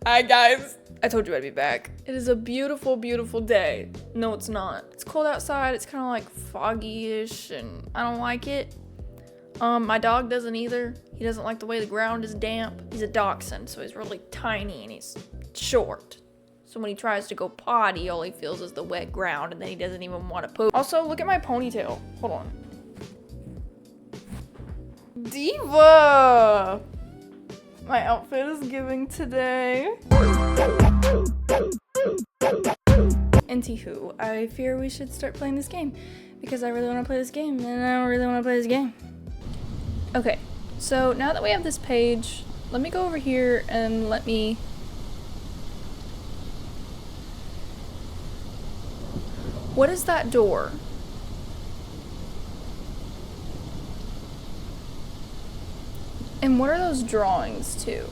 Hi guys, I told you I'd be back. It is a beautiful, beautiful day. No, it's not. It's cold outside. It's kind of like foggy-ish and I don't like it. My dog doesn't either. He doesn't like the way the ground is damp. He's a dachshund, so he's really tiny and he's short. So when he tries to go potty, all he feels is the wet ground and then he doesn't even want to poop. Also, look at my ponytail. Hold on. Diva! My outfit is giving today. Anywho, I fear we should start playing this game because I really want to play this game and I don't really want to play this game. Okay, so now that we have this page, let me go over here and let me... What is that door? And what are those drawings too?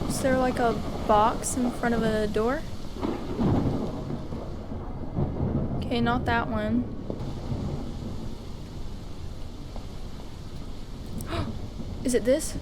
Is there like a box in front of a door? Okay, not that one. Is it this?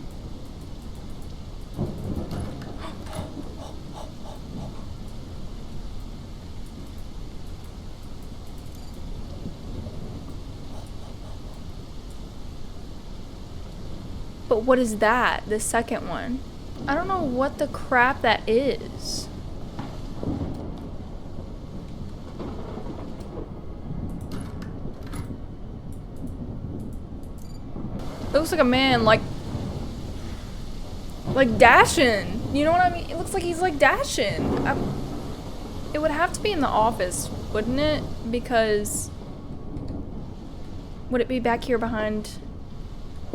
But what is that? The second one? I don't know what the crap that is. It looks like a man, like dashing. You know what I mean? It looks like he's like dashing. It would have to be in the office, wouldn't it? Because would it be back here behind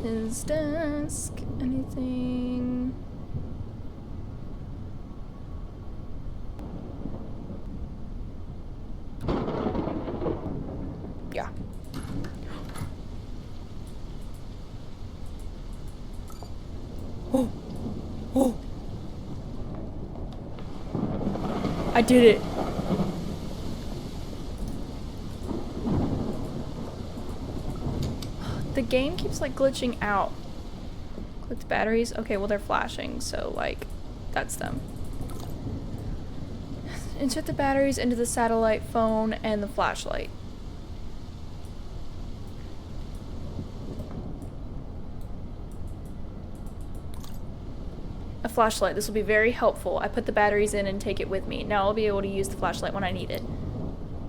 his desk? Anything? Yeah. Oh. Oh. I did it. The game keeps like glitching out. Click the batteries. Okay, well they're flashing, so like that's them. Insert the batteries into the satellite phone and the flashlight. A flashlight. This will be very helpful. I put the batteries in and take it with me. Now I'll be able to use the flashlight when I need it.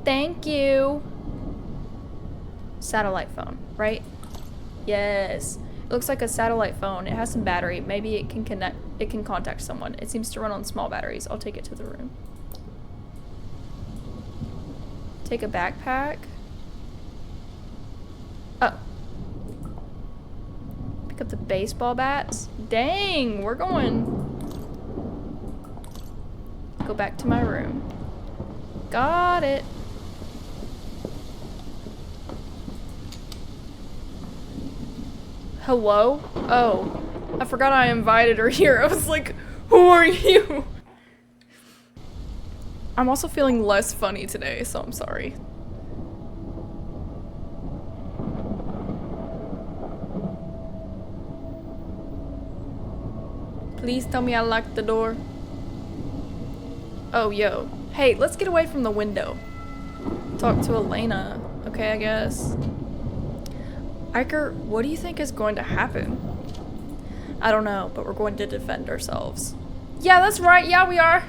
Thank you. Satellite phone, right? Yes. It looks like a satellite phone. It has some battery. Maybe it can connect. It can contact someone. It seems to run on small batteries. I'll take it to the room. Take a backpack. Oh. Pick up the baseball bats. Dang, we're going. Go back to my room. Got it. Hello? Oh, I forgot I invited her here. I was like, who are you? I'm also feeling less funny today, so I'm sorry. Please tell me I locked the door. Oh, yo. Hey, let's get away from the window. Talk to Elena. Okay, I guess. Iker, what do you think is going to happen? I don't know, but we're going to defend ourselves. Yeah, that's right. Yeah, we are.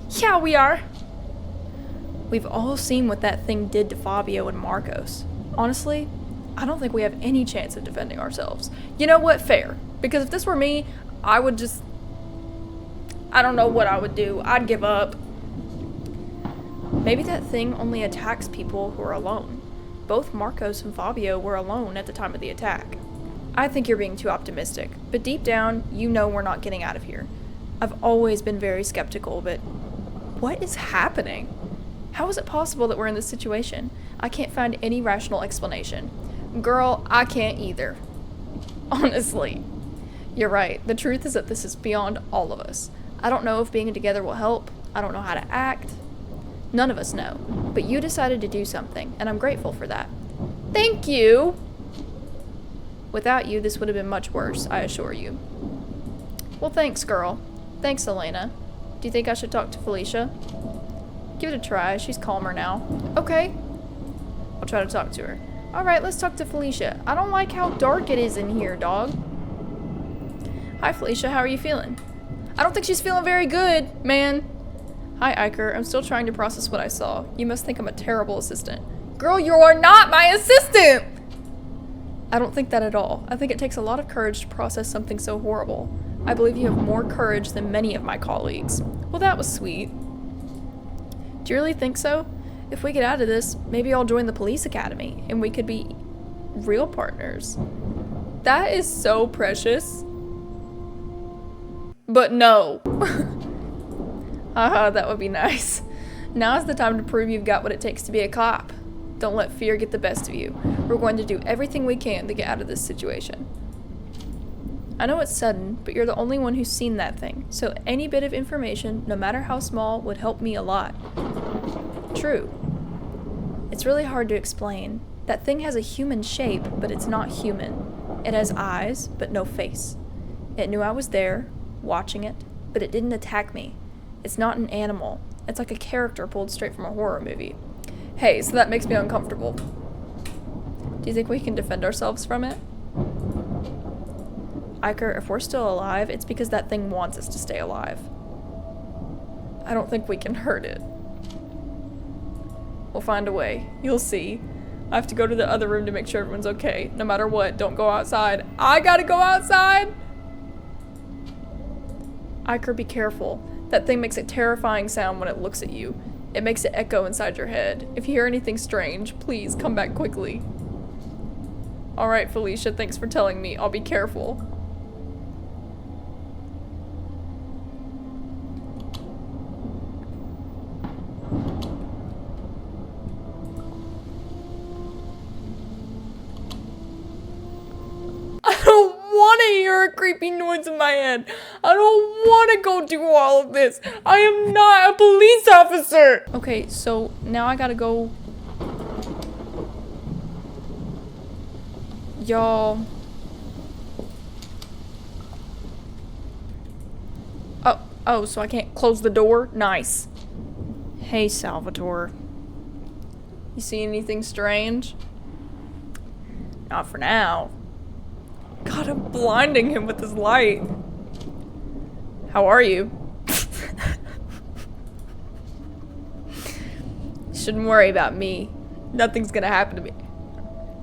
Yeah, we are. We've all seen what that thing did to Fabio and Marcos. Honestly, I don't think we have any chance of defending ourselves. You know what? Fair. Because if this were me, I would just... I don't know what I would do. I'd give up. Maybe that thing only attacks people who are alone. Both Marcos and Fabio were alone at the time of the attack. I think you're being too optimistic, but deep down, you know we're not getting out of here. I've always been very skeptical, but what is happening? How is it possible that we're in this situation? I can't find any rational explanation. Girl, I can't either. Honestly. You're right. The truth is that this is beyond all of us. I don't know if being together will help. I don't know how to act. None of us know. But you decided to do something, and I'm grateful for that. Thank you! Without you, this would have been much worse, I assure you. Well, thanks, girl. Thanks, Elena. Do you think I should talk to Felicia? Give it a try. She's calmer now. Okay. I'll try to talk to her. Alright, let's talk to Felicia. I don't like how dark it is in here, dog. Hi, Felicia. How are you feeling? I don't think she's feeling very good, man. Hi, Iker. I'm still trying to process what I saw. You must think I'm a terrible assistant. Girl, you are not my assistant! I don't think that at all. I think it takes a lot of courage to process something so horrible. I believe you have more courage than many of my colleagues. Well, that was sweet. Do you really think so? If we get out of this, maybe I'll join the police academy, and we could be real partners. That is so precious. But no. Haha, that would be nice. Now is the time to prove you've got what it takes to be a cop. Don't let fear get the best of you. We're going to do everything we can to get out of this situation. I know it's sudden, but you're the only one who's seen that thing, so any bit of information, no matter how small, would help me a lot. True. It's really hard to explain. That thing has a human shape, but it's not human. It has eyes, but no face. It knew I was there, watching it, but it didn't attack me. It's not an animal. It's like a character pulled straight from a horror movie. Hey, so that makes me uncomfortable. Do you think we can defend ourselves from it? Iker, if we're still alive, it's because that thing wants us to stay alive. I don't think we can hurt it. We'll find a way. You'll see. I have to go to the other room to make sure everyone's okay. No matter what, don't go outside. I gotta go outside! Iker, be careful. That thing makes a terrifying sound when it looks at you. It makes it echo inside your head. If you hear anything strange, please come back quickly. Alright, Felicia, thanks for telling me. I'll be careful. I don't want to hear a creepy noise in my head. I don't want to go do all of this. I am not a police officer. Okay, so now I gotta go. Y'all. Oh, so I can't close the door? Nice. Hey, Salvatore. You see anything strange? Not for now. God, I'm blinding him with this light. How are you? Shouldn't worry about me. Nothing's gonna happen to me.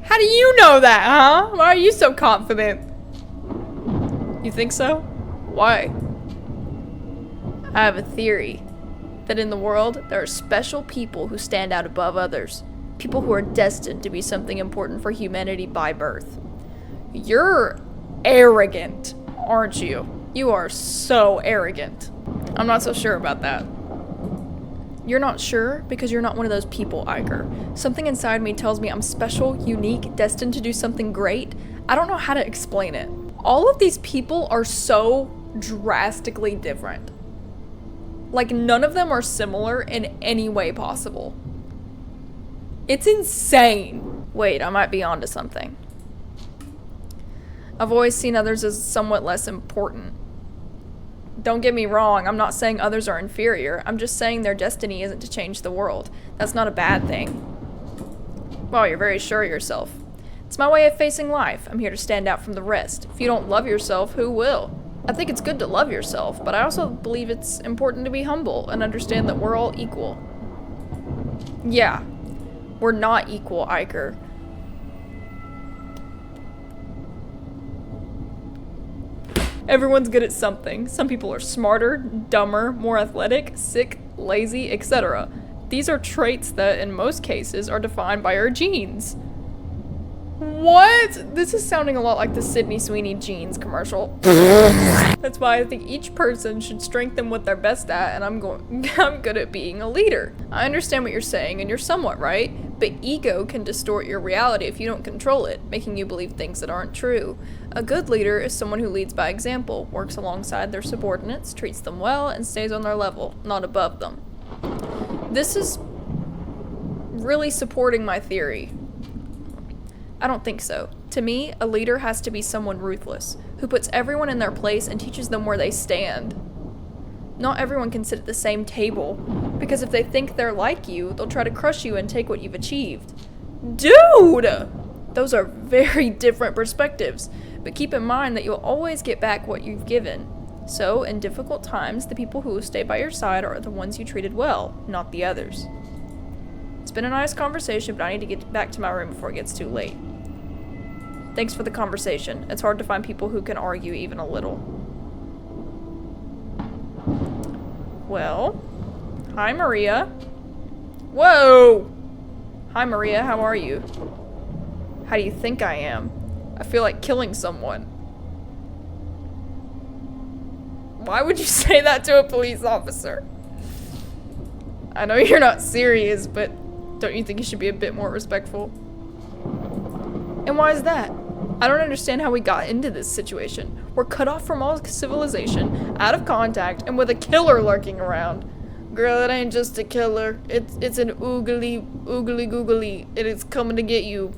How do you know that, huh? Why are you so confident? You think so? Why? I have a theory that in the world, there are special people who stand out above others. People who are destined to be something important for humanity by birth. You're arrogant, aren't you? You are so arrogant. I'm not so sure about that. You're not sure because you're not one of those people, Iker. Something inside me tells me I'm special, unique, destined to do something great. I don't know how to explain it. All of these people are so drastically different. Like, none of them are similar in any way possible. It's insane. Wait, I might be onto something. I've always seen others as somewhat less important. Don't get me wrong, I'm not saying others are inferior. I'm just saying their destiny isn't to change the world. That's not a bad thing. Well, you're very sure of yourself. It's my way of facing life. I'm here to stand out from the rest. If you don't love yourself, who will? I think it's good to love yourself, but I also believe it's important to be humble and understand that we're all equal. Yeah, we're not equal, Iker. Everyone's good at something. Some people are smarter, dumber, more athletic, sick, lazy, etc. These are traits that, in most cases, are defined by our genes. What? This is sounding a lot like the Sydney Sweeney jeans commercial. That's why I think each person should strengthen what they're best at, and I'm good at being a leader. I understand what you're saying, and you're somewhat right, but ego can distort your reality if you don't control it, making you believe things that aren't true. A good leader is someone who leads by example, works alongside their subordinates, treats them well, and stays on their level, not above them. This is really supporting my theory. I don't think so. To me, a leader has to be someone ruthless, who puts everyone in their place and teaches them where they stand. Not everyone can sit at the same table, because if they think they're like you, they'll try to crush you and take what you've achieved. Dude! Those are very different perspectives, but keep in mind that you'll always get back what you've given. So, in difficult times, the people who will stay by your side are the ones you treated well, not the others. It's been a nice conversation, but I need to get back to my room before it gets too late. Thanks for the conversation. It's hard to find people who can argue even a little. Well, hi Maria. Whoa! Hi Maria, how are you? How do you think I am? I feel like killing someone. Why would you say that to a police officer? I know you're not serious, but don't you think you should be a bit more respectful? And why is that? I don't understand how we got into this situation. We're cut off from all civilization, out of contact, and with a killer lurking around. Girl, it ain't just a killer. It's an oogly googly. It is coming to get you.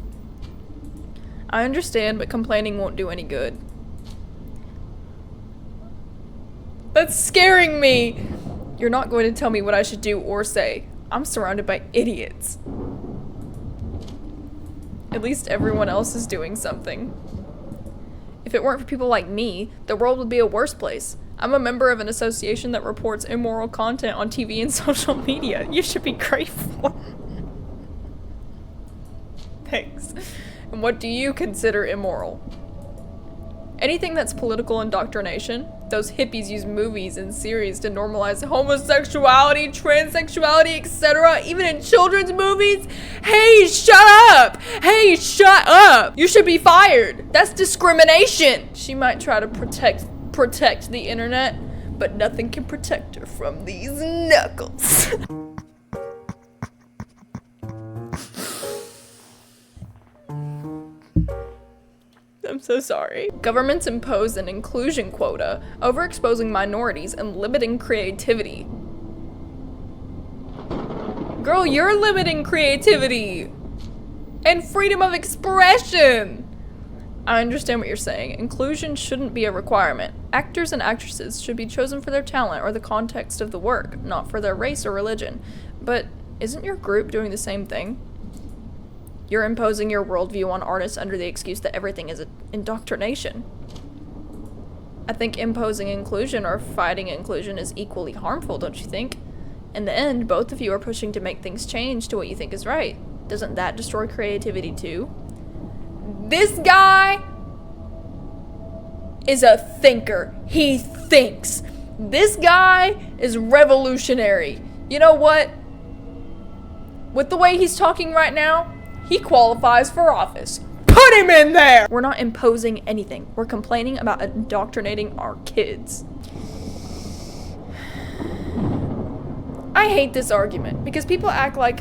I understand, but complaining won't do any good. That's scaring me! You're not going to tell me what I should do or say. I'm surrounded by idiots. At least everyone else is doing something. If it weren't for people like me, the world would be a worse place. I'm a member of an association that reports immoral content on TV and social media. You should be grateful. Thanks. And what do you consider immoral? Anything that's political indoctrination. Those hippies use movies and series to normalize homosexuality, transsexuality, etc. Even in children's movies. Hey, shut up! Hey, shut up! You should be fired. That's discrimination. She might try to protect the internet, but nothing can protect her from these knuckles. I'm so sorry. Governments impose an inclusion quota, overexposing minorities and limiting creativity. Girl, you're limiting creativity and freedom of expression. I understand what you're saying. Inclusion shouldn't be a requirement. Actors and actresses should be chosen for their talent or the context of the work, not for their race or religion. But isn't your group doing the same thing? You're imposing your worldview on artists under the excuse that everything is indoctrination. I think imposing inclusion or fighting inclusion is equally harmful, don't you think? In the end, both of you are pushing to make things change to what you think is right. Doesn't that destroy creativity too? This guy is a thinker. He thinks. This guy is revolutionary. You know what? With the way he's talking right now, he qualifies for office. Put him in there! We're not imposing anything. We're complaining about indoctrinating our kids. I hate this argument because people act like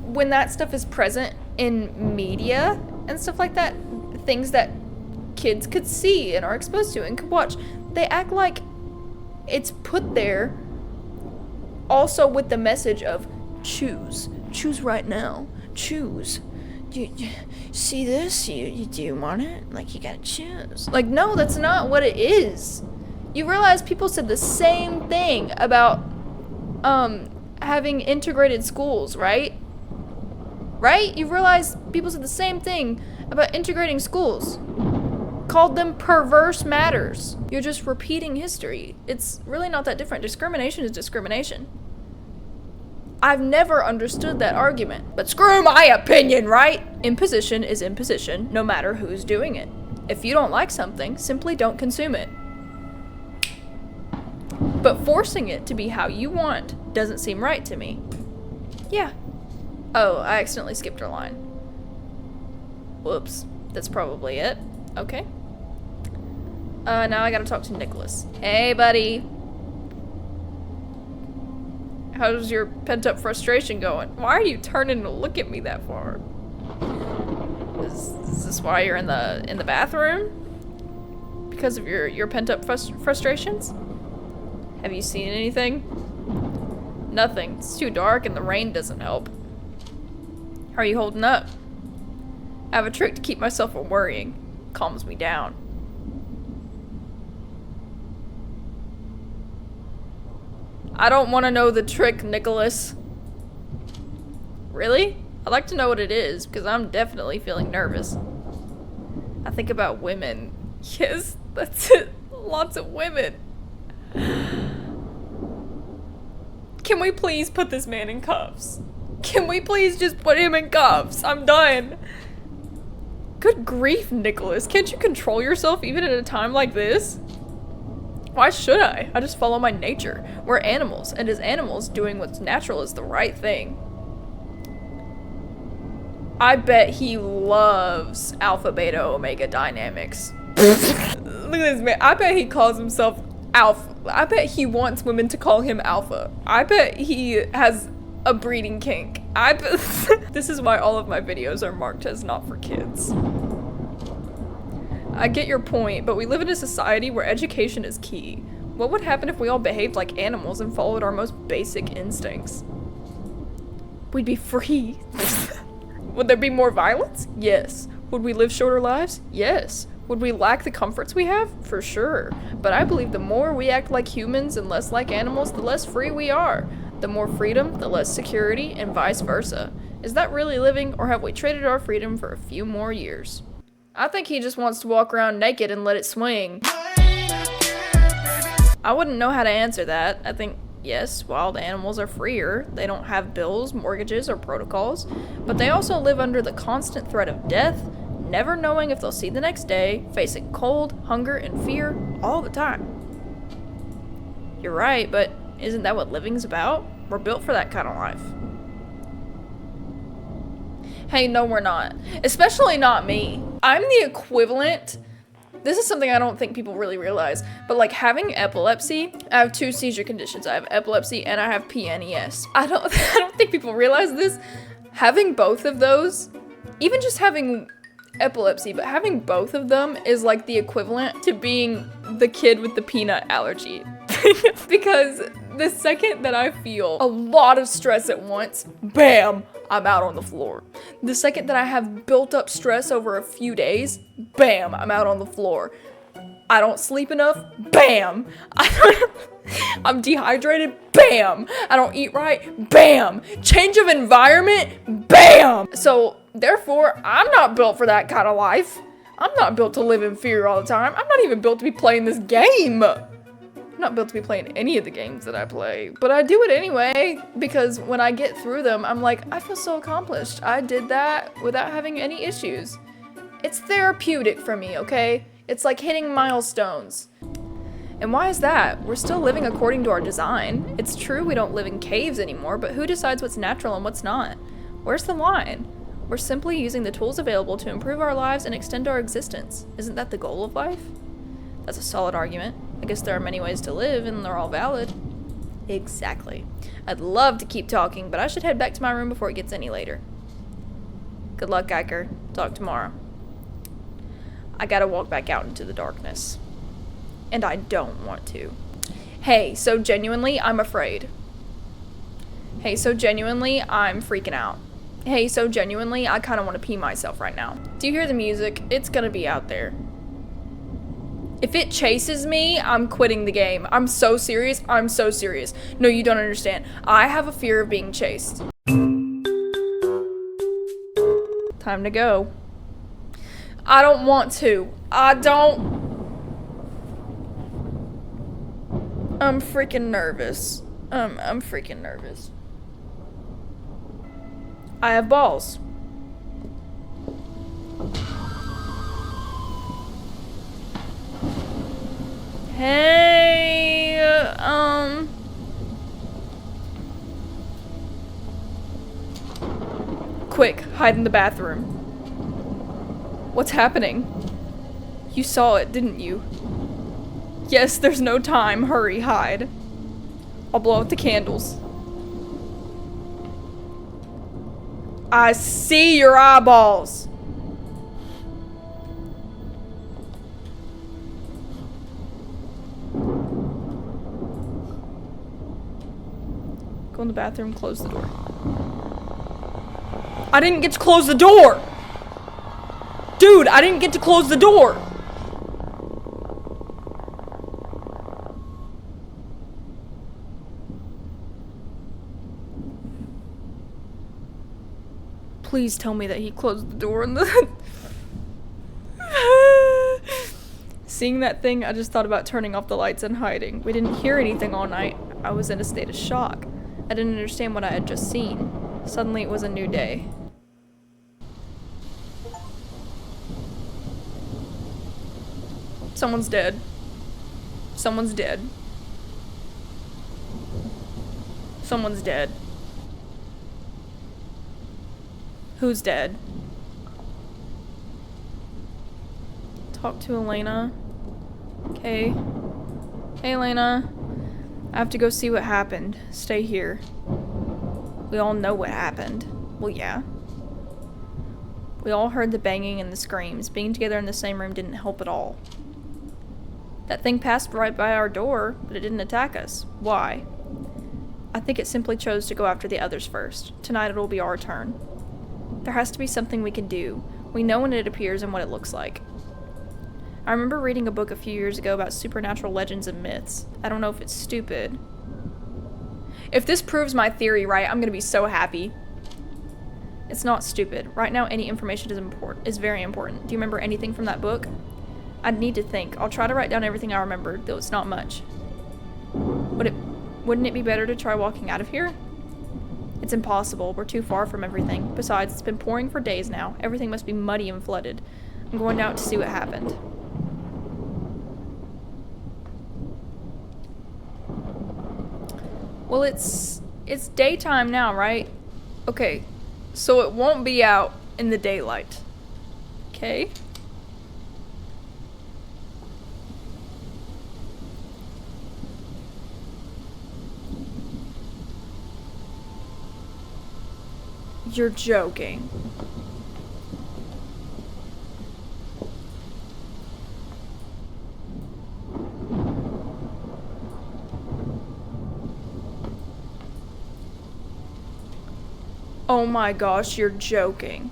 when that stuff is present in media and stuff like that, things that kids could see and are exposed to and could watch, they act like it's put there also with the message of choose. Choose right now. Choose. Do you see this? Do you want it? Like, you gotta choose. Like, no, that's not what it is. You realize people said the same thing about having integrated schools, right? Right? You realize people said the same thing about integrating schools. Called them perverse matters. You're just repeating history. It's really not that different. Discrimination is discrimination. I've never understood that argument, but screw my opinion, right? Imposition is imposition, no matter who's doing it. If you don't like something, simply don't consume it. But forcing it to be how you want doesn't seem right to me. Yeah. Oh, I accidentally skipped her line. Whoops. That's probably it. Okay. Now I gotta talk to Nicholas. Hey, buddy. How's your pent-up frustration going? Why are you turning to look at me that far? Is this why you're in the bathroom? Because of your pent-up frustrations? Have you seen anything? Nothing. It's too dark and the rain doesn't help. How are you holding up? I have a trick to keep myself from worrying. Calms me down. I don't want to know the trick, Nicholas. Really? I'd like to know what it is, because I'm definitely feeling nervous. I think about women. Yes, that's it. Lots of women. Can we please put this man in cuffs? Can we please just put him in cuffs? I'm done. Good grief, Nicholas. Can't you control yourself even at a time like this? Why should I? I just follow my nature. We're animals, and as animals, doing what's natural is the right thing. I bet he loves alpha, beta, omega dynamics. Look at this man. I bet he calls himself alpha. I bet he wants women to call him alpha. I bet he has a breeding kink. This is why all of my videos are marked as not for kids. I get your point, but we live in a society where education is key. What would happen if we all behaved like animals and followed our most basic instincts? We'd be free. Would there be more violence? Yes. Would we live shorter lives? Yes. Would we lack the comforts we have? For sure. But I believe the more we act like humans and less like animals, the less free we are. The more freedom, the less security, and vice versa. Is that really living, or have we traded our freedom for a few more years? I think he just wants to walk around naked and let it swing. I wouldn't know how to answer that. I think, yes, wild animals are freer. They don't have bills, mortgages, or protocols. But they also live under the constant threat of death, never knowing if they'll see the next day, facing cold, hunger, and fear all the time. You're right, but isn't that what living's about? We're built for that kind of life. Hey, no, we're not. Especially not me. I'm the equivalent. This is something I don't think people really realize, but like having epilepsy, I have 2 seizure conditions. I have epilepsy and I have PNES. I don't think people realize this. Having both of those, even just having epilepsy, but having both of them is like the equivalent to being the kid with the peanut allergy. Because the second that I feel a lot of stress at once, bam, I'm out on the floor. The second that I have built up stress over a few days, bam, I'm out on the floor. I don't sleep enough, bam. I'm dehydrated, bam. I don't eat right, bam. Change of environment, bam. So therefore, I'm not built for that kind of life. I'm not built to live in fear all the time. I'm not even built to be playing this game. I'm not built to be playing any of the games that I play, but I do it anyway, because when I get through them, I'm like, I feel so accomplished. I did that without having any issues. It's therapeutic for me, okay? It's like hitting milestones. And why is that? We're still living according to our design. It's true we don't live in caves anymore, but who decides what's natural and what's not? Where's the line? We're simply using the tools available to improve our lives and extend our existence. Isn't that the goal of life? That's a solid argument. I guess there are many ways to live, and they're all valid. Exactly. I'd love to keep talking, but I should head back to my room before it gets any later. Good luck, Iker. Talk tomorrow. I gotta walk back out into the darkness. And I don't want to. Hey, so genuinely, I'm afraid. Hey, so genuinely, I'm freaking out. Hey, so genuinely, I kinda wanna pee myself right now. Do you hear the music? It's gonna be out there. If it chases me, I'm quitting the game. I'm so serious. I'm so serious. No, you don't understand. I have a fear of being chased. Time to go. I don't want to. I don't. I'm freaking nervous. I'm freaking nervous. I have balls. Hey, quick, hide in the bathroom. What's happening? You saw it, didn't you? Yes, there's no time. Hurry, hide. I'll blow out the candles. I see your eyeballs. Go in the bathroom, close the door. I didn't get to close the door! Dude, I didn't get to close the door! Please tell me that he closed the door and the... Seeing that thing, I just thought about turning off the lights and hiding. We didn't hear anything all night. I was in a state of shock. I didn't understand what I had just seen. Suddenly it was a new day. Someone's dead. Someone's dead. Someone's dead. Who's dead? Talk to Elena. Okay. Hey, Elena. I have to go see what happened. Stay here. We all know what happened. Well, yeah. We all heard the banging and the screams. Being together in the same room didn't help at all. That thing passed right by our door, but it didn't attack us. Why? I think it simply chose to go after the others first. Tonight it'll be our turn. There has to be something we can do. We know when it appears and what it looks like. I remember reading a book a few years ago about supernatural legends and myths. I don't know if it's stupid. If this proves my theory right, I'm gonna be so happy. It's not stupid. Right now, any information is very important. Do you remember anything from that book? I'd need to think. I'll try to write down everything I remembered, though it's not much. Wouldn't it be better to try walking out of here? It's impossible. We're too far from everything. Besides, it's been pouring for days now. Everything must be muddy and flooded. I'm going out to see what happened. Well, it's daytime now, right? Okay, so it won't be out in the daylight. Okay? You're joking. Oh my gosh, you're joking.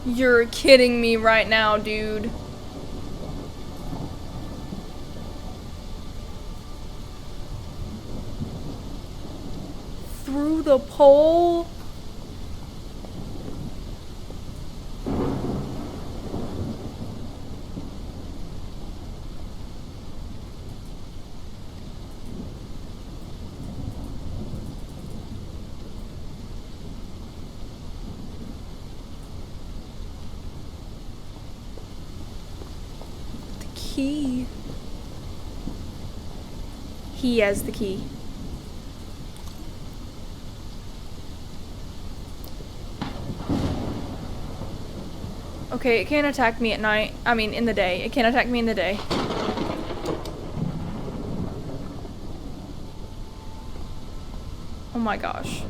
You're kidding me right now, dude. Through the pole? Key. He has the key. Okay, it can't attack me at night. I mean, in the day. It can't attack me in the day. Oh my gosh.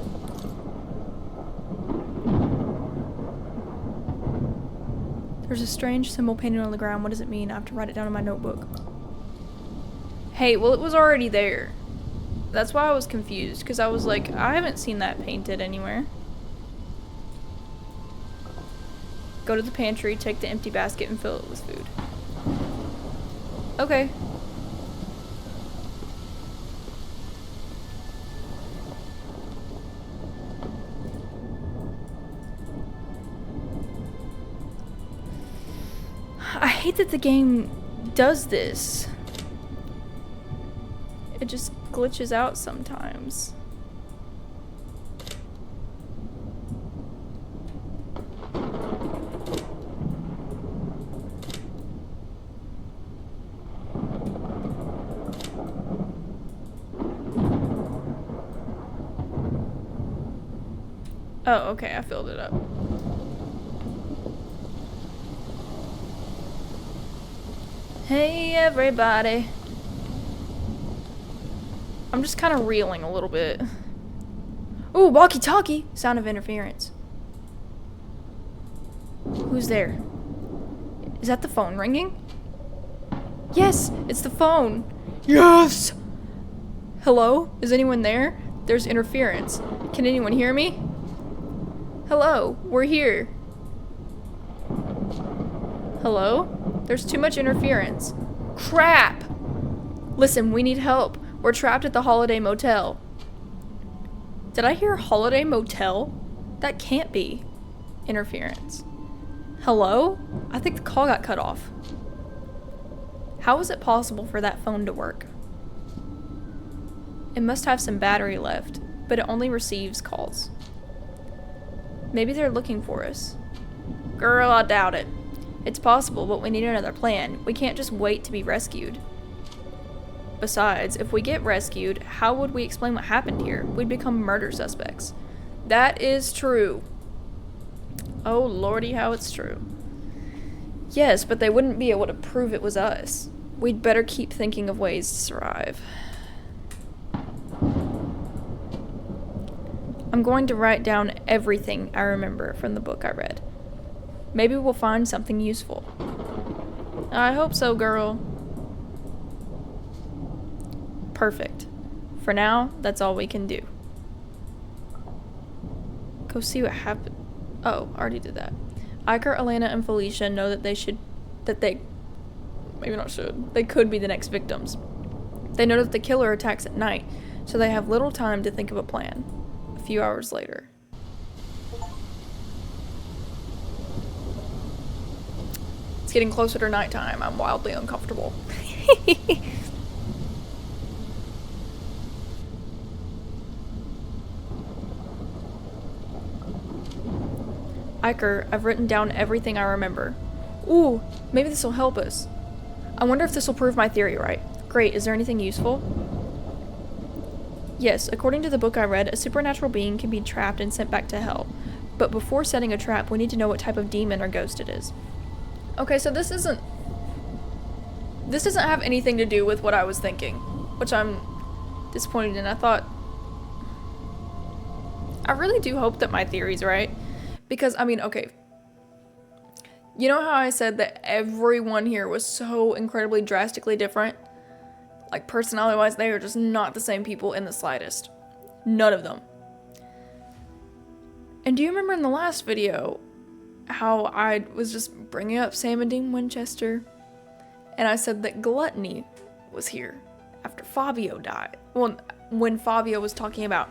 There's a strange symbol painted on the ground. What does it mean? I have to write it down in my notebook. Hey, well, it was already there. That's why I was confused, because I was like, I haven't seen that painted anywhere. Go to the pantry, take the empty basket, and fill it with food. Okay. I hate that the game does this. It just glitches out sometimes. Oh, okay, I filled it up. Hey, everybody. I'm just kind of reeling a little bit. Ooh, walkie-talkie! Sound of interference. Who's there? Is that the phone ringing? Yes, it's the phone. Yes! Hello? Is anyone there? There's interference. Can anyone hear me? Hello, we're here. Hello? There's too much interference. Crap! Listen, we need help. We're trapped at the Holiday Motel. Did I hear Holiday Motel? That can't be interference. Hello? I think the call got cut off. How is it possible for that phone to work? It must have some battery left, but it only receives calls. Maybe they're looking for us. Girl, I doubt it. It's possible, but we need another plan. We can't just wait to be rescued. Besides, if we get rescued, how would we explain what happened here? We'd become murder suspects. That is true. Oh lordy, how it's true. Yes, but they wouldn't be able to prove it was us. We'd better keep thinking of ways to survive. I'm going to write down everything I remember from the book I read. Maybe we'll find something useful. I hope so, girl. Perfect. For now, that's all we can do. Go see what happened. Oh, already did that. Iker, Elena, and Felicia know that they could be the next victims. They know that the killer attacks at night, so they have little time to think of a plan. A few hours later. It's getting closer to nighttime. I'm wildly uncomfortable. Iker, I've written down everything I remember. Ooh, maybe this will help us. I wonder if this will prove my theory right. Great, is there anything useful? Yes, according to the book I read, a supernatural being can be trapped and sent back to hell. But before setting a trap, we need to know what type of demon or ghost it is. Okay, so this doesn't have anything to do with what I was thinking, which I'm disappointed in. I really do hope that my theory's right. Because, I mean, okay. You know how I said that everyone here was so incredibly drastically different? Like, personality-wise, they are just not the same people in the slightest. None of them. And do you remember in the last video how I was just bringing up Sam and Dean Winchester? And I said that Gluttony was here after Fabio died. Well, when Fabio was talking about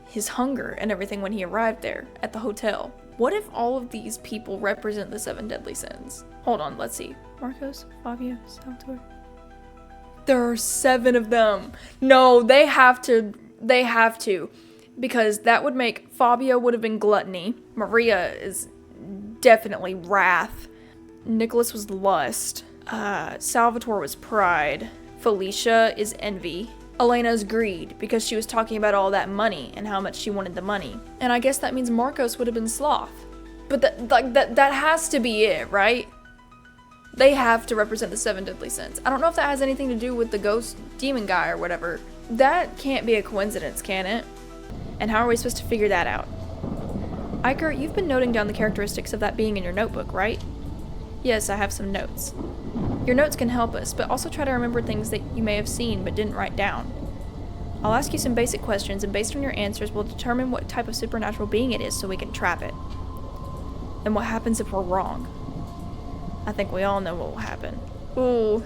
his hunger and everything when he arrived there at the hotel. What if all of these people represent the 7 deadly sins? Hold on, let's see. Marcos, Fabio, Salvatore. There are 7 of them. No, they have to. Because that would make Fabio would have been gluttony. Maria is definitely wrath. Nicholas was lust. Salvatore was pride. Felicia is envy. Elena's greed, because she was talking about all that money and how much she wanted the money. And I guess that means Marcos would have been sloth. But that has to be it, right? They have to represent the 7 deadly sins. I don't know if that has anything to do with the ghost demon guy or whatever. That can't be a coincidence, can it? And how are we supposed to figure that out? Iker, you've been noting down the characteristics of that being in your notebook, right? Yes, I have some notes. Your notes can help us, but also try to remember things that you may have seen but didn't write down. I'll ask you some basic questions, and based on your answers, we'll determine what type of supernatural being it is so we can trap it. And what happens if we're wrong? I think we all know what will happen. Ooh.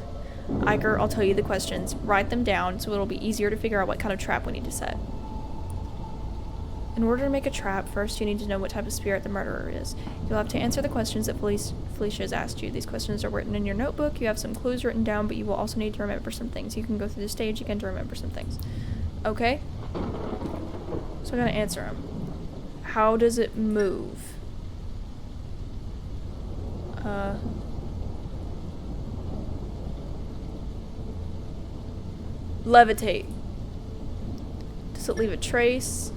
Iker, I'll tell you the questions. Write them down so it'll be easier to figure out what kind of trap we need to set. In order to make a trap, first you need to know what type of spirit the murderer is. You'll have to answer the questions that Felicia has asked you. These questions are written in your notebook. You have some clues written down, but you will also need to remember some things. You can go through the stage again to remember some things. Okay? So I gotta answer them. How does it move? Levitate. Does it leave a trace?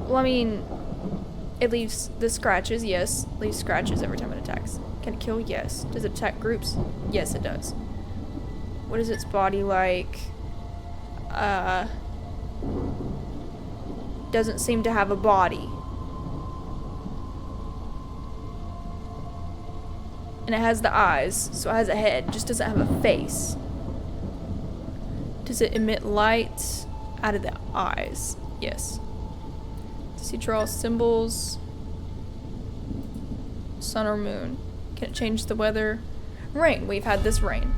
Well, I mean, it leaves the scratches, yes. Leaves scratches every time it attacks. Can it kill? Yes. Does it attack groups? Yes, it does. What is its body like? Doesn't seem to have a body. And it has the eyes, so it has a head, just doesn't have a face. Does it emit light out of the eyes? Yes. Does he draw symbols? Sun or moon? Can it change the weather? Rain. We've had this rain.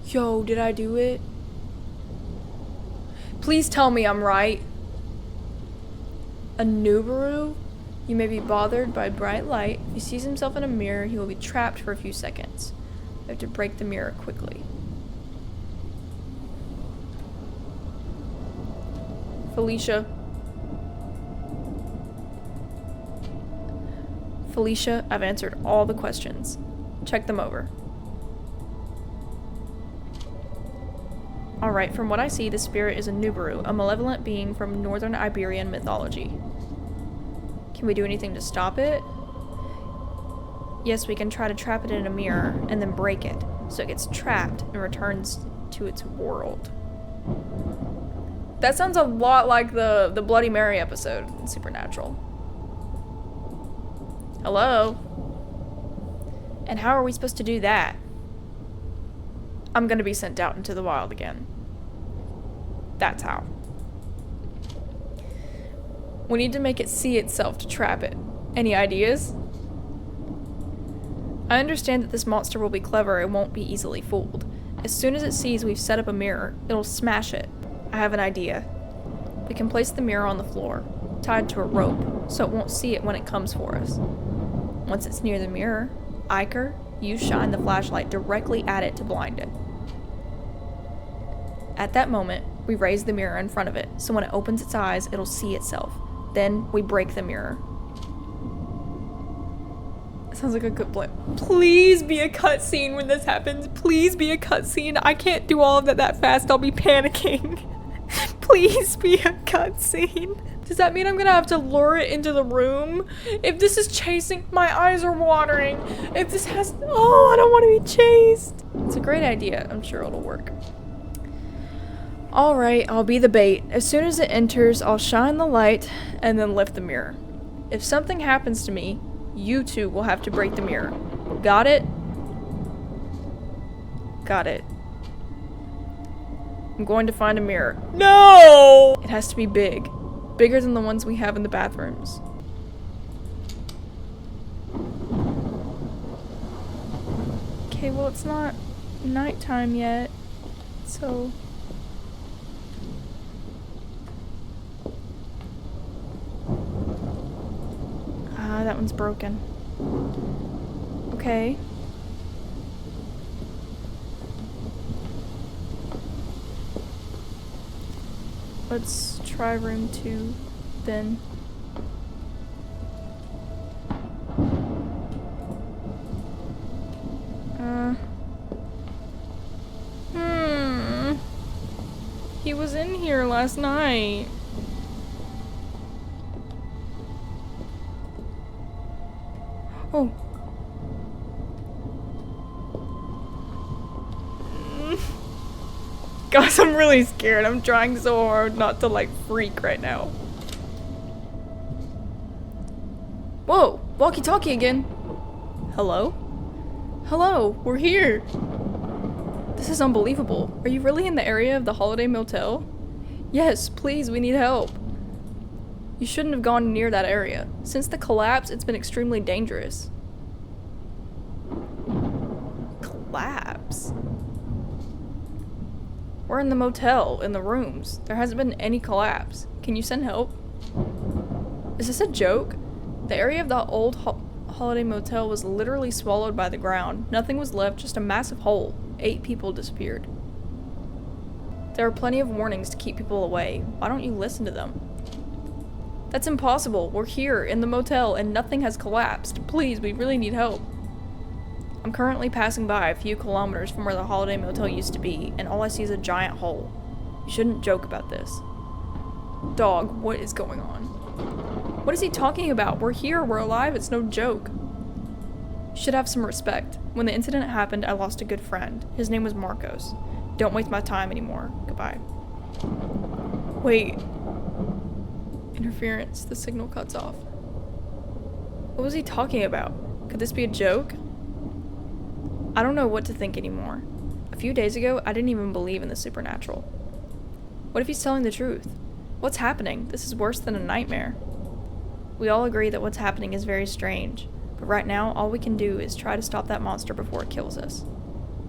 Yo, did I do it? Please tell me I'm right. A Nubaru? You may be bothered by bright light. If he sees himself in a mirror, he will be trapped for a few seconds. You have to break the mirror quickly. Felicia. Felicia, I've answered all the questions. Check them over. Alright, from what I see, the spirit is a Nubaru, a malevolent being from northern Iberian mythology. Can we do anything to stop it? Yes, we can try to trap it in a mirror and then break it, so it gets trapped and returns to its world. That sounds a lot like the Bloody Mary episode in Supernatural. Hello? And how are we supposed to do that? I'm gonna be sent out into the wild again. That's how. We need to make it see itself to trap it. Any ideas? I understand that this monster will be clever and won't be easily fooled. As soon as it sees we've set up a mirror, it'll smash it. I have an idea. We can place the mirror on the floor, tied to a rope, so it won't see it when it comes for us. Once it's near the mirror, Iker, you shine the flashlight directly at it to blind it. At that moment, we raise the mirror in front of it, so when it opens its eyes, it'll see itself. Then we break the mirror. Sounds like a good plan. Please be a cutscene when this happens. Please be a cutscene. I can't do all of that fast. I'll be panicking. Please be a cutscene. Does that mean I'm gonna have to lure it into the room? If this is chasing, my eyes are watering. If this has, oh, I don't want to be chased. It's a great idea. I'm sure it'll work. Alright, I'll be the bait. As soon as it enters, I'll shine the light and then lift the mirror. If something happens to me, you two will have to break the mirror. Got it? Got it. I'm going to find a mirror. No! It has to be big. Bigger than the ones we have in the bathrooms. Okay, well, it's not nighttime yet, so... Ah, that one's broken. Okay. Let's try room 2, then. He was in here last night. Oh. Guys, I'm really scared. I'm trying so hard not to, like, freak right now. Whoa! Walkie-talkie again. Hello? Hello, we're here. This is unbelievable. Are you really in the area of the Holiday Motel? Yes, please, we need help. You shouldn't have gone near that area. Since the collapse, it's been extremely dangerous. Collapse? We're in the motel, in the rooms. There hasn't been any collapse. Can you send help? Is this a joke? The area of the old Holiday Motel was literally swallowed by the ground. Nothing was left, just a massive hole. 8 people disappeared. There are plenty of warnings to keep people away. Why don't you listen to them? That's impossible. We're here, in the motel, and nothing has collapsed. Please, we really need help. I'm currently passing by a few kilometers from where the Holiday Motel used to be, and all I see is a giant hole. You shouldn't joke about this. Dog, what is going on? What is he talking about? We're here, we're alive, it's no joke. You should have some respect. When the incident happened, I lost a good friend. His name was Marcos. Don't waste my time anymore. Goodbye. Wait. Interference. The signal cuts off. What was he talking about? Could this be a joke? I don't know what to think anymore. A few days ago, I didn't even believe in the supernatural. What if he's telling the truth? What's happening? This is worse than a nightmare. We all agree that what's happening is very strange, but right now, all we can do is try to stop that monster before it kills us.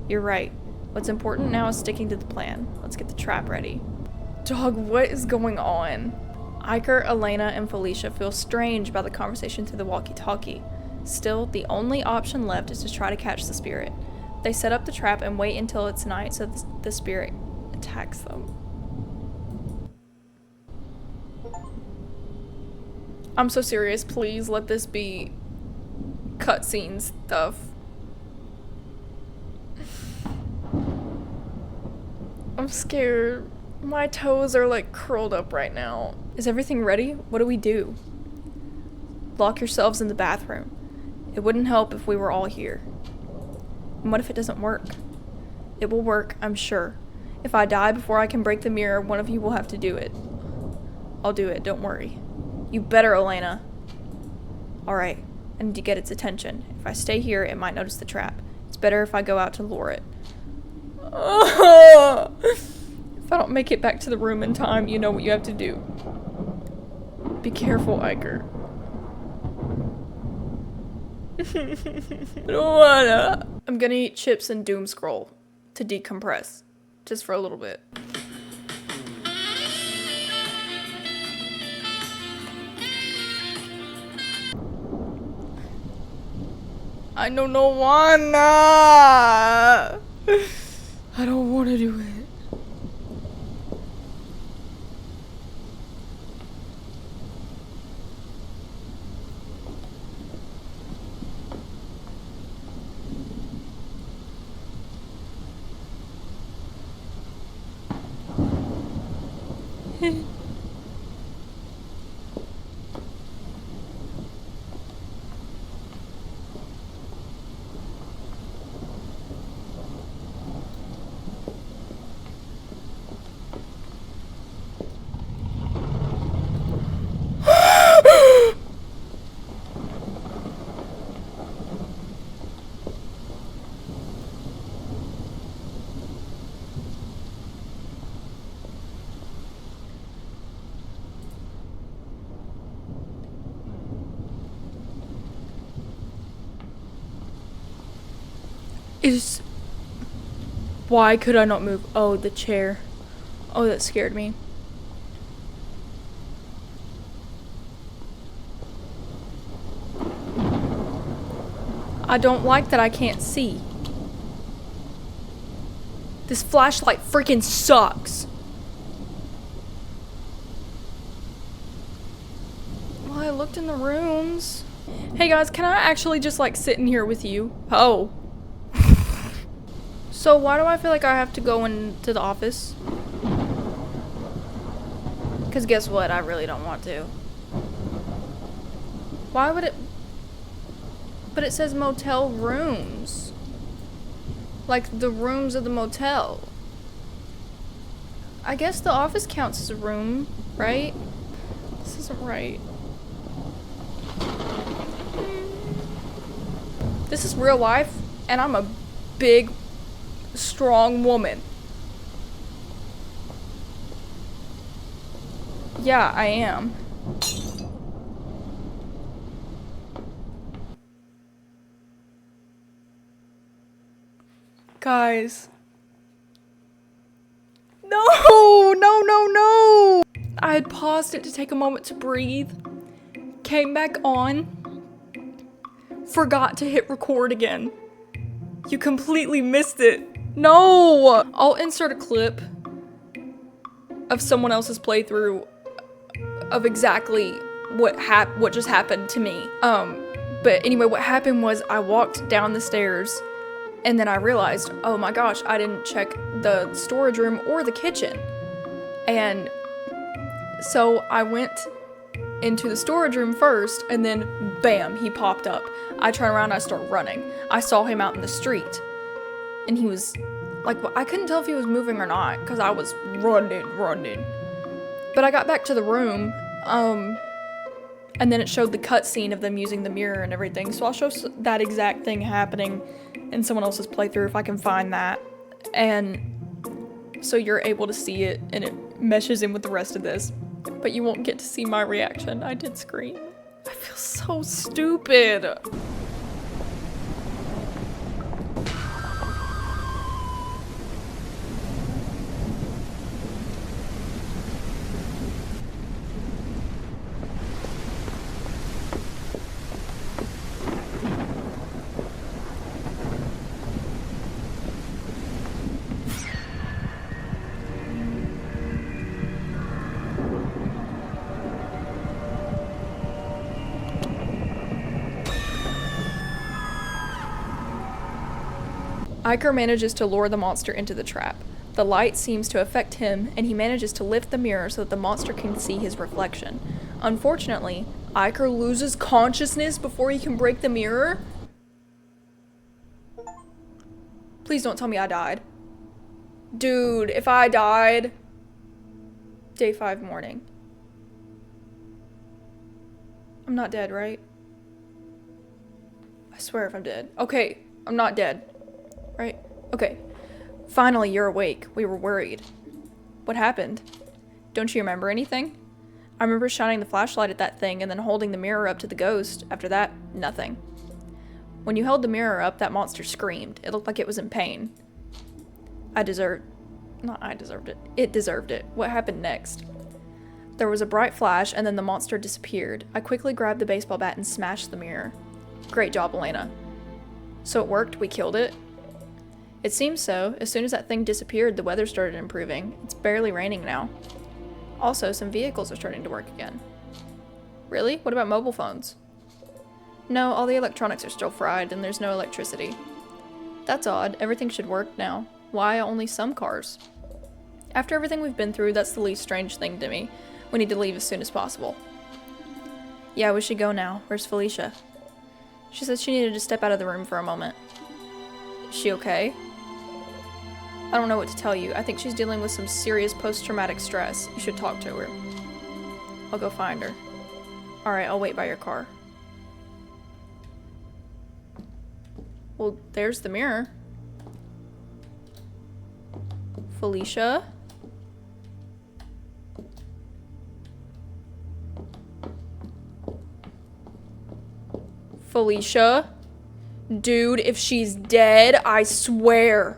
You're right. What's important now is sticking to the plan. Let's get the trap ready. Dog, what is going on? Iker, Elena, and Felicia feel strange about the conversation through the walkie-talkie. Still, the only option left is to try to catch the spirit. They set up the trap and wait until it's night so the spirit attacks them. I'm so serious. Please let this be cutscene stuff. I'm scared. My toes are like curled up right now. Is everything ready? What do we do? Lock yourselves in the bathroom. It wouldn't help if we were all here. And what if it doesn't work? It will work, I'm sure. If I die before I can break the mirror, one of you will have to do it. I'll do it, don't worry. You better, Elena. Alright, I need to get its attention. If I stay here, it might notice the trap. It's better if I go out to lure it. If I don't make it back to the room in time, you know what you have to do. Be careful, Iker. I don't wanna. I'm gonna eat chips and doom scroll to decompress. Just for a little bit. I don't wanna. I don't wanna do it. Why could I not move? Oh, the chair. Oh, that scared me. I don't like that I can't see. This flashlight freaking sucks. Well, I looked in the rooms. Hey guys, can I actually just like sit in here with you? Oh. So why do I feel like I have to go into the office? Because guess what? I really don't want to. Why would it... But it says motel rooms. Like the rooms of the motel. I guess the office counts as a room, right? This isn't right. This is real life, and I'm a big, strong woman. Yeah, I am. Guys. No! No, no, no! I had paused it to take a moment to breathe. Came back on. Forgot to hit record again. You completely missed it. No! I'll insert a clip of someone else's playthrough of exactly what just happened to me. But anyway, what happened was I walked down the stairs and then I realized, oh my gosh, I didn't check the storage room or the kitchen. And so I went into the storage room first, and then bam, he popped up. I turn around, I start running. I saw him out in the street, and he was like, I couldn't tell if he was moving or not, because I was running. But I got back to the room, and then it showed the cutscene of them using the mirror and everything. So I'll show that exact thing happening in someone else's playthrough if I can find that. And so you're able to see it and it meshes in with the rest of this. But you won't get to see my reaction. I did scream. I feel so stupid. Iker manages to lure the monster into the trap. The light seems to affect him, and he manages to lift the mirror so that the monster can see his reflection. Unfortunately, Iker loses consciousness before he can break the mirror. Please don't tell me I died. Dude, if I died... Day 5 morning. I'm not dead, right? I swear if I'm dead. Okay, I'm not dead. Right? Okay. Finally, you're awake. We were worried. What happened? Don't you remember anything? I remember shining the flashlight at that thing and then holding the mirror up to the ghost. After that, nothing. When you held the mirror up, that monster screamed. It looked like it was in pain. It deserved it. It deserved it. What happened next? There was a bright flash and then the monster disappeared. I quickly grabbed the baseball bat and smashed the mirror. Great job, Elena. So it worked? We killed it? It seems so. As soon as that thing disappeared, the weather started improving. It's barely raining now. Also, some vehicles are starting to work again. Really? What about mobile phones? No, all the electronics are still fried and there's no electricity. That's odd. Everything should work now. Why only some cars? After everything we've been through, that's the least strange thing to me. We need to leave as soon as possible. Yeah, we should go now. Where's Felicia? She said she needed to step out of the room for a moment. Is she okay? I don't know what to tell you. I think she's dealing with some serious post-traumatic stress. You should talk to her. I'll go find her. Alright, I'll wait by your car. Well, there's the mirror. Felicia? Felicia? Dude, if she's dead, I swear.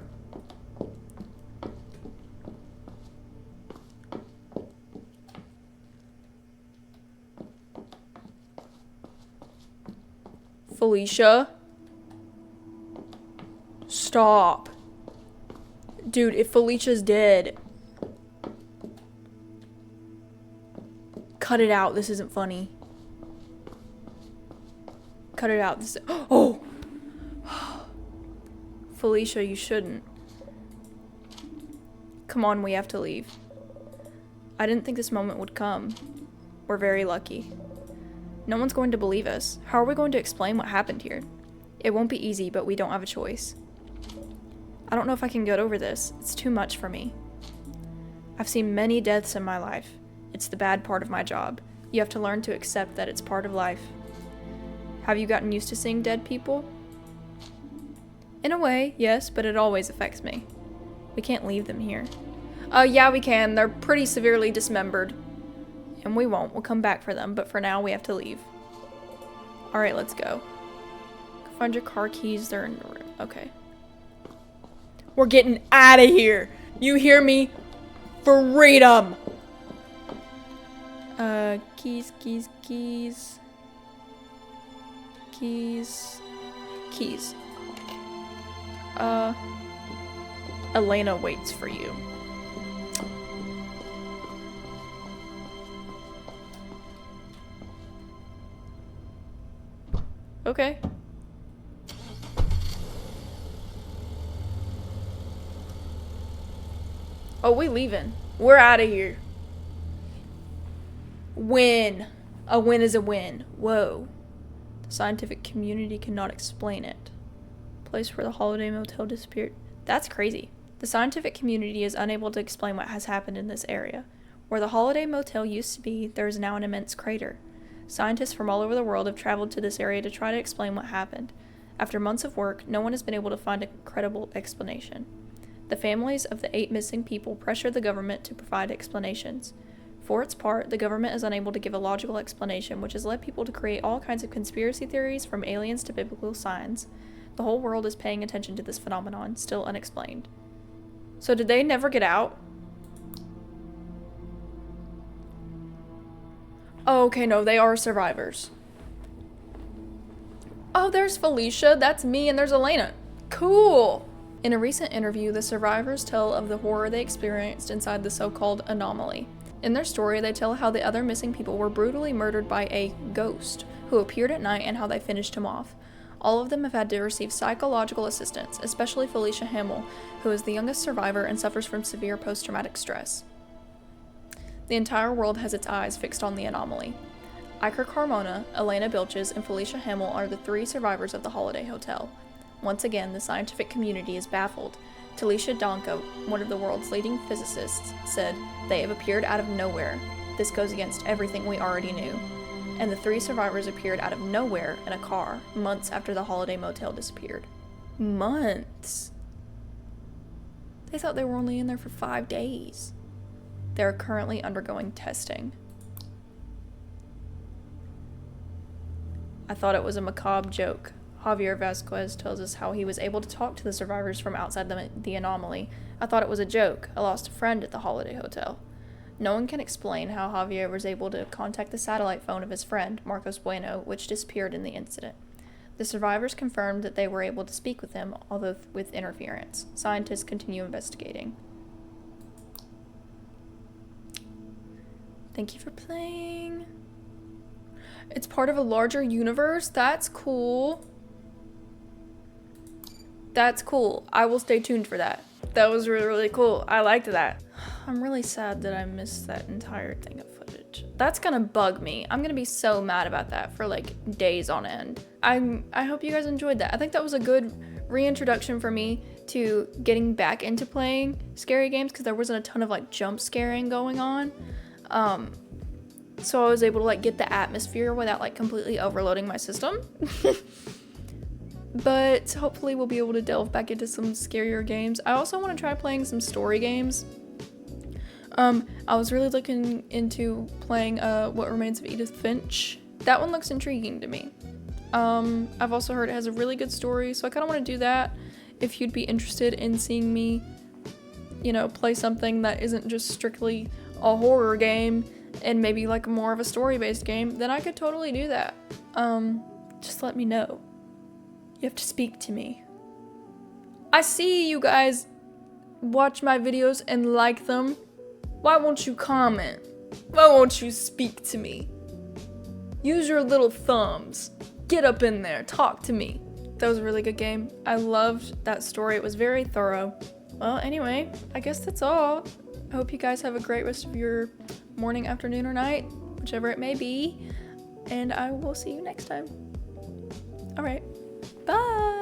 Felicia? Stop. Dude, if Felicia's dead. Cut it out. This isn't funny. Cut it out. This. Oh! Felicia, you shouldn't. Come on, we have to leave. I didn't think this moment would come. We're very lucky. No one's going to believe us. How are we going to explain what happened here? It won't be easy, but we don't have a choice. I don't know if I can get over this. It's too much for me. I've seen many deaths in my life. It's the bad part of my job. You have to learn to accept that it's part of life. Have you gotten used to seeing dead people? In a way, yes, but it always affects me. We can't leave them here. Yeah, we can. They're pretty severely dismembered. And we won't. We'll come back for them, but for now we have to leave. Alright, let's go. Find your car keys. They're in the room. Okay. We're getting out of here. You hear me? Freedom. Keys. Elena waits for you. Okay. Oh, we leaving. We're out of here. Win. A win is a win. Whoa. The scientific community cannot explain it. Place where the holiday motel disappeared. That's crazy. The scientific community is unable to explain what has happened in this area. Where the Holiday Motel used to be, there is now an immense crater. Scientists from all over the world have traveled to this area to try to explain what happened. After months of work, no one has been able to find a credible explanation. The families of the 8 missing people pressured the government to provide explanations. For its part, the government is unable to give a logical explanation, which has led people to create all kinds of conspiracy theories, from aliens to biblical signs. The whole world is paying attention to this phenomenon, still unexplained. So did they never get out? Oh, okay, no, they are survivors. Oh, there's Felicia, that's me, and there's Elena. Cool! In a recent interview, the survivors tell of the horror they experienced inside the so-called anomaly. In their story, they tell how the other missing people were brutally murdered by a ghost who appeared at night and how they finished him off. All of them have had to receive psychological assistance, especially Felicia Hamill, who is the youngest survivor and suffers from severe post-traumatic stress. The entire world has its eyes fixed on the anomaly. Iker Carmona, Elena Bilches, and Felicia Hamill are the 3 survivors of the Holiday Hotel. Once again, the scientific community is baffled. Talisha Donka, one of the world's leading physicists, said, "They have appeared out of nowhere. This goes against everything we already knew." And the 3 survivors appeared out of nowhere in a car, months after the Holiday Motel disappeared. Months? They thought they were only in there for 5 days. They are currently undergoing testing. I thought it was a macabre joke. Javier Vasquez tells us how he was able to talk to the survivors from outside the anomaly. I thought it was a joke. I lost a friend at the Holiday Hotel. No one can explain how Javier was able to contact the satellite phone of his friend, Marcos Bueno, which disappeared in the incident. The survivors confirmed that they were able to speak with him, although with interference. Scientists continue investigating. Thank you for playing. It's part of a larger universe? That's cool. That's cool. I will stay tuned for that. That was really, really cool. I liked that. I'm really sad that I missed that entire thing of footage. That's gonna bug me. I'm gonna be so mad about that for like days on end. I hope you guys enjoyed that. I think that was a good reintroduction for me to getting back into playing scary games because there wasn't a ton of like jump scaring going on. So I was able to like get the atmosphere without like completely overloading my system. But hopefully we'll be able to delve back into some scarier games. I also want to try playing some story games. I was really looking into playing What Remains of Edith Finch. That one looks intriguing to me. I've also heard it has a really good story, so I kind of want to do that. If you'd be interested in seeing me, you know, play something that isn't just strictly a horror game and maybe like more of a story-based game, then I could totally do that. Just let me know. You have to speak to me. I see you guys watch my videos and like them. Why won't you comment? Why won't you speak to me? Use your little thumbs. Get up in there, talk to me. That was a really good game. I loved that story. It was very thorough. Well, anyway, I guess that's all. I hope you guys have a great rest of your morning, afternoon, or night, whichever it may be. And I will see you next time. All right. Bye!